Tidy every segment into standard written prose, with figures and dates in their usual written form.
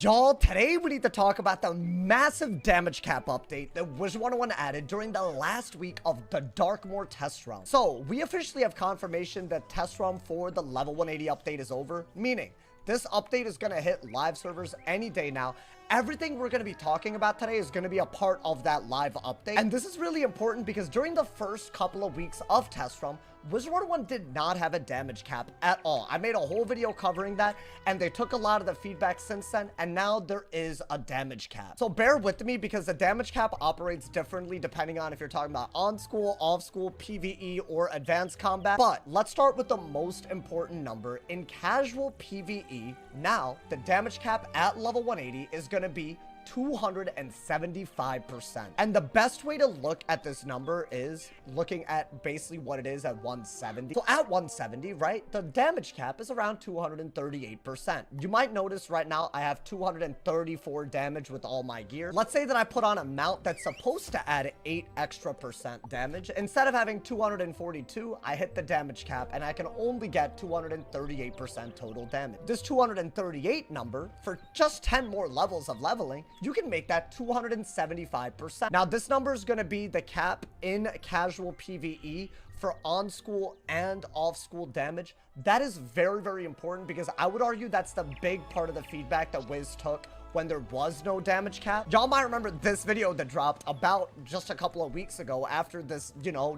Y'all, today we need to talk about the massive damage cap update that Wizard101 added during the last week of the darkmoor test run. So, we officially have confirmation that test run for the level 180 update is over, meaning this update is going to hit live servers any day now. Everything we're going to be talking about today is going to be a part of that live update. And this is really important because during the first couple of weeks of test run, Wizard101 did not have a damage cap at all. I made a whole video covering that, and they took a lot of the feedback since then, and now there is a damage cap. So bear with me because the damage cap operates differently depending on if you're talking about on school, off school, PvE, or advanced combat. But let's start with the most important number. In casual PvE, now the damage cap at level 180 is going to be 275%. And the best way to look at this number is looking at basically what it is at 170. So at 170, right, the damage cap is around 238%. You might notice right now I have 234 damage with all my gear. Let's say that I put on a mount that's supposed to add 8 extra % damage. Instead of having 242, I hit the damage cap and I can only get 238% total damage. This 238 number, for just 10 more levels of leveling, you can make that 275%. Now, this number is going to be the cap in casual PvE for on-school and off-school damage. That is very, very important because I would argue that's the big part of the feedback that Wiz took when there was no damage cap. Y'all might remember this video that dropped about just a couple of weeks ago after this,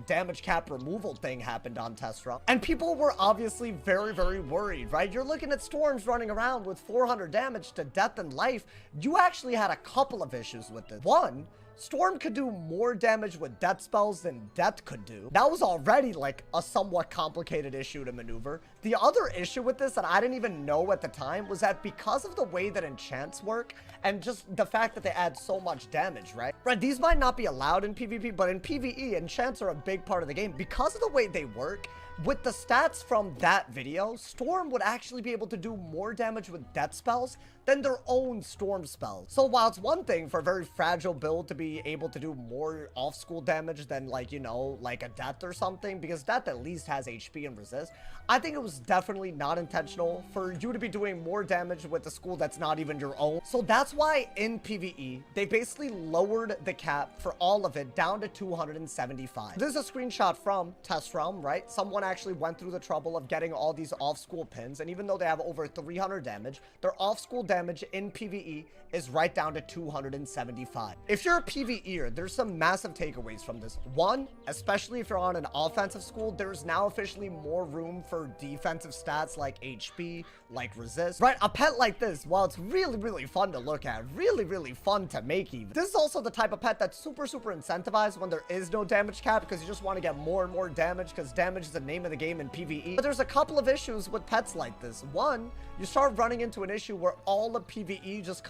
damage cap removal thing happened on test run. And people were obviously very, very worried, right? You're looking at Storms running around with 400 damage to death and life. You actually had a couple of issues with this. One, Storm could do more damage with death spells than Death could do. That was already like a somewhat complicated issue to maneuver. The other issue with this that I didn't even know at the time was that because of the way that enchants work and just the fact that they add so much damage, right? Right, these might not be allowed in PvP, but in PvE, enchants are a big part of the game. Because of the way they work, with the stats from that video, Storm would actually be able to do more damage with death spells than their own Storm spells. So while it's one thing for a very fragile build to be able to do more off-school damage than like a Death or something, because Death at least has HP and resist, I think it was definitely not intentional for you to be doing more damage with a school that's not even your own. So that's why in PvE, they basically lowered the cap for all of it down to 275. This is a screenshot from Test Realm, right? Someone actually went through the trouble of getting all these off-school pins, and even though they have over 300 damage, their off-school damage in PvE is right down to 275. If you're a PvEer, there's some massive takeaways from this. One, especially if you're on an offensive school, there's now officially more room for defensive stats like HP, like resist, right? A pet like this, while it's really, really fun to look at, really, really fun to make even, this is also the type of pet that's super, super incentivized when there is no damage cap because you just want to get more and more damage because damage is the name of the game in PvE. But there's a couple of issues with pets like this. One, you start running into an issue where all of PvE just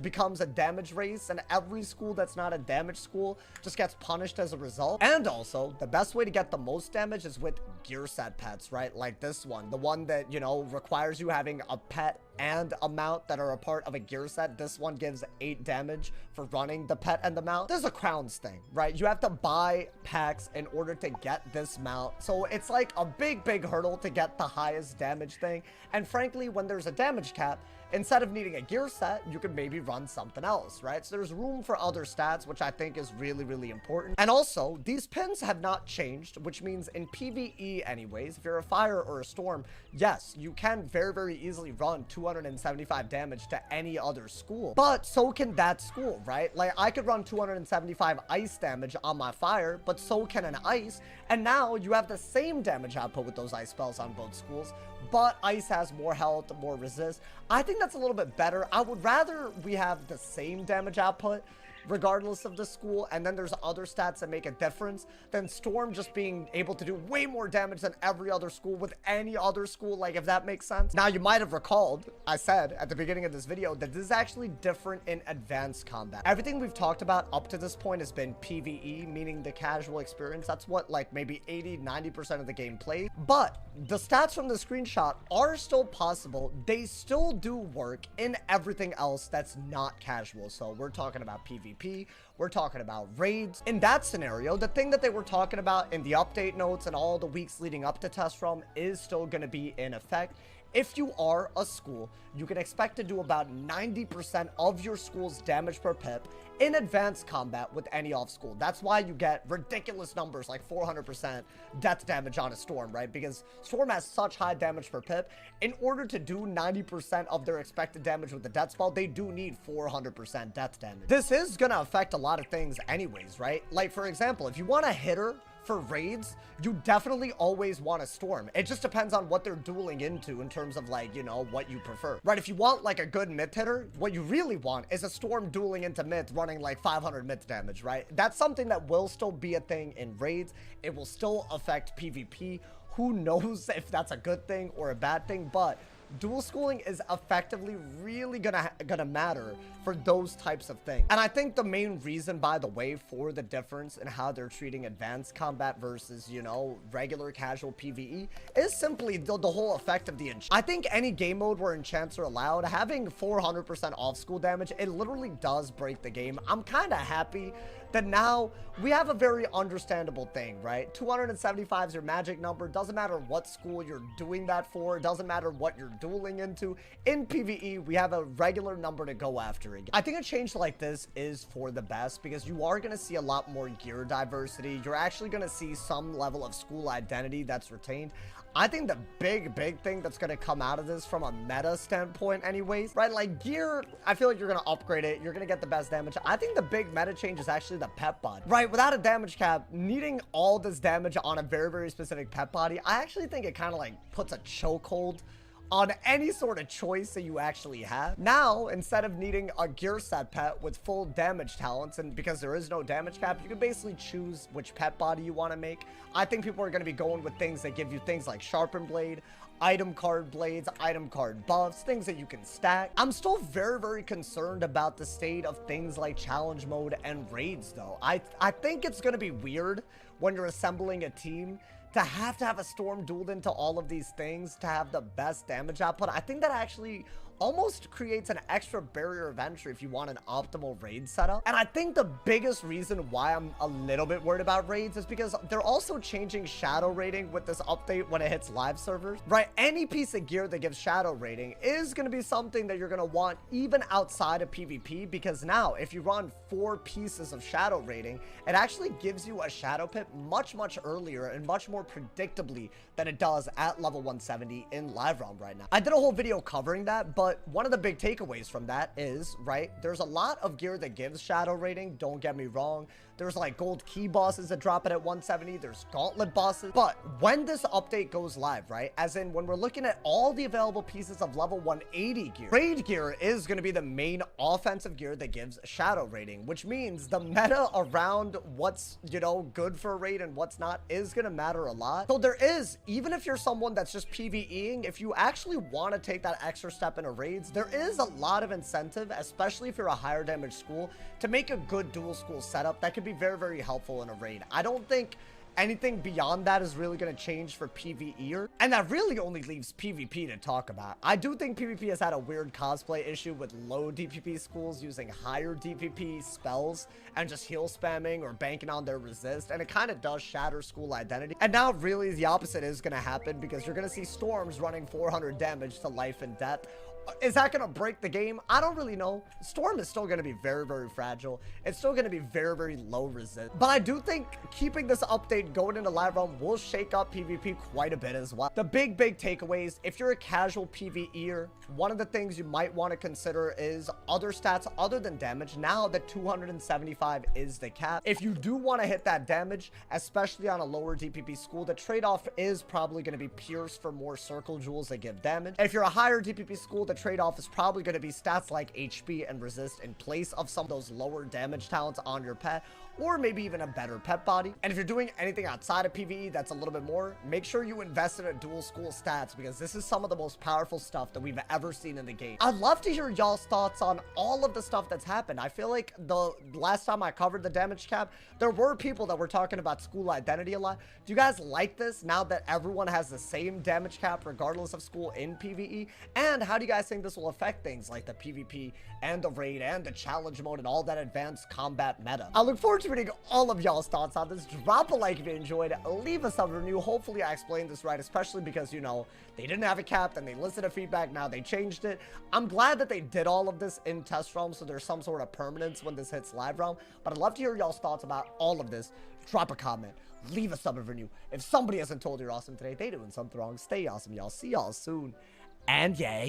becomes a damage race, and every school that's not a damage school just gets punished as a result. And also, the best way to get the most damage is with gear set pets, right? Like this one, the one that, requires you having a pet and a mount that are a part of a gear set. This one gives 8 damage for running the pet and the mount. There's a crowns thing, right? You have to buy packs in order to get this mount. So it's like a big, big hurdle to get the highest damage thing. And frankly, when there's a damage cap, instead of needing a gear set, you could maybe run something else, right? So there's room for other stats, which I think is really, really important. And also, these pins have not changed, which means in PvE anyways, if you're a fire or a storm, yes, you can very, very easily run 275 damage to any other school. But so can that school, right? Like, I could run 275 ice damage on my fire, but so can an ice. And now you have the same damage output with those ice spells on both schools, but ice has more health, more resist. I think that's a little bit better. I would rather we have the same damage output regardless of the school, and then there's other stats that make a difference, than Storm just being able to do way more damage than every other school with any other school, like, if that makes sense. Now, you might have recalled, I said at the beginning of this video that this is actually different in advanced combat. Everything we've talked about up to this point has been PvE, meaning the casual experience. That's what, like, maybe 80-90% of the game plays. But the stats from the screenshot are still possible. They still do work in everything else that's not casual. So we're talking about PvP, we're talking about raids. In that scenario, the thing that they were talking about in the update notes and all the weeks leading up to test realm is still going to be in effect. if you are a school, you can expect to do about 90% of your school's damage per pip in advanced combat with any off school. That's why you get ridiculous numbers like 400% death damage on a Storm, right? Because Storm has such high damage per pip. In order to do 90% of their expected damage with the death spell, they do need 400% death damage. This is gonna affect a lot of things anyways, right? Like, for example, if you want a hitter for raids, you definitely always want a Storm. It just depends on what they're dueling into in terms of, like, you know, what you prefer, right? If you want like a good myth hitter, what you really want is a Storm dueling into myth running like 500 myth damage, right? That's something that will still be a thing in raids. It will still affect PvP. Who knows if that's a good thing or a bad thing, but dual schooling is effectively really gonna matter for those types of things. And I think the main reason, by the way, for the difference in how they're treating advanced combat versus, you know, regular casual PvE is simply the whole effect of the enchant. I think any game mode where enchants are allowed, having 400% off school damage, it literally does break the game. I'm kind of happy that now we have a very understandable thing, right? 275 is your magic number. Doesn't matter what school you're doing that for. It doesn't matter what you're dueling into. In PvE, we have a regular number to go after again. I think a change like this is for the best because you are going to see a lot more gear diversity. You're actually going to see some level of school identity that's retained. I think the big thing that's going to come out of this from a meta standpoint anyways, right? Like gear, I feel like you're going to upgrade it. You're going to get the best damage. I think the big meta change is actually the pet body, right? Without a damage cap, needing all this damage on a very specific pet body, I actually think it kind of like puts a chokehold on any sort of choice that you actually have. Now, instead of needing a gear set pet with full damage talents, and because there is no damage cap, you can basically choose which pet body you want to make. I think people are going to be going with things that give you things like sharpened blade, item card blades, item card buffs, things that you can stack. I'm still very concerned about the state of things like challenge mode and raids though. I think it's going to be weird when you're assembling a team to have a Storm dueled into all of these things to have the best damage output. I think that actually almost creates an extra barrier of entry if you want an optimal raid setup. And I think the biggest reason why I'm a little bit worried about raids is because they're also changing shadow rating with this update when it hits live servers, right? Any piece of gear that gives shadow rating is going to be something that you're going to want even outside of PvP, because now if you run 4 pieces of shadow rating, it actually gives you a shadow pip much earlier and much more predictably than it does at level 170 in live realm right now. I did a whole video covering that, but one of the big takeaways from that is, right, there's a lot of gear that gives shadow rating, don't get me wrong. There's like gold key bosses that drop it at 170. There's gauntlet bosses. But when this update goes live, right, as in when we're looking at all the available pieces of level 180 gear, raid gear is going to be the main offensive gear that gives shadow rating, which means the meta around what's, you know, good for a raid and what's not is going to matter a lot. So there is, even if you're someone that's just PvEing, if you actually want to take that extra step into raids, there is a lot of incentive, especially if you're a higher damage school, to make a good dual school setup that could be very helpful in a raid. I don't think anything beyond that is really going to change for PvEer, and that really only leaves PvP to talk about. I do think PvP has had a weird cosplay issue with low DPP schools using higher DPP spells and just heal spamming or banking on their resist, and it kind of does shatter school identity. And now really the opposite is going to happen, because you're going to see Storms running 400 damage to life and death. Is that going to break the game? I don't really know. Storm is still going to be very fragile. It's still going to be very low resist. But I do think keeping this update going into live realm will shake up PvP quite a bit as well. The big takeaways, if you're a casual PvEer, one of the things you might want to consider is other stats other than damage. Now that 275 is the cap, if you do want to hit that damage, especially on a lower DPP school, the trade-off is probably going to be Pierce for more circle jewels that give damage. If you're a higher DPP school, the trade-off is probably going to be stats like HP and resist in place of some of those lower damage talents on your pet, or maybe even a better pet body. And if you're doing anything outside of PvE that's a little bit more, make sure you invest in a dual school stats, because this is some of the most powerful stuff that we've ever seen in the game. I'd love to hear y'all's thoughts on all of the stuff that's happened. I feel like the last time I covered the damage cap, there were people that were talking about school identity a lot. Do you guys like this now that everyone has the same damage cap regardless of school in PvE? And how do you guys think this will affect things like the PvP and the raid and the challenge mode and all that advanced combat meta? I look forward to reading all of y'all's thoughts on this. Drop a like if you enjoyed. Leave a sub review. Hopefully I explained this right, especially because, you know, they didn't have it capped and they listened to feedback. Now they changed it. I'm glad that they did all of this in test realm, so there's some sort of permanence when this hits live realm. But I'd love to hear y'all's thoughts about all of this. Drop a comment. Leave a sub review. If somebody hasn't told you you're awesome today, they doing something wrong. Stay awesome, y'all. See y'all soon. And yeah.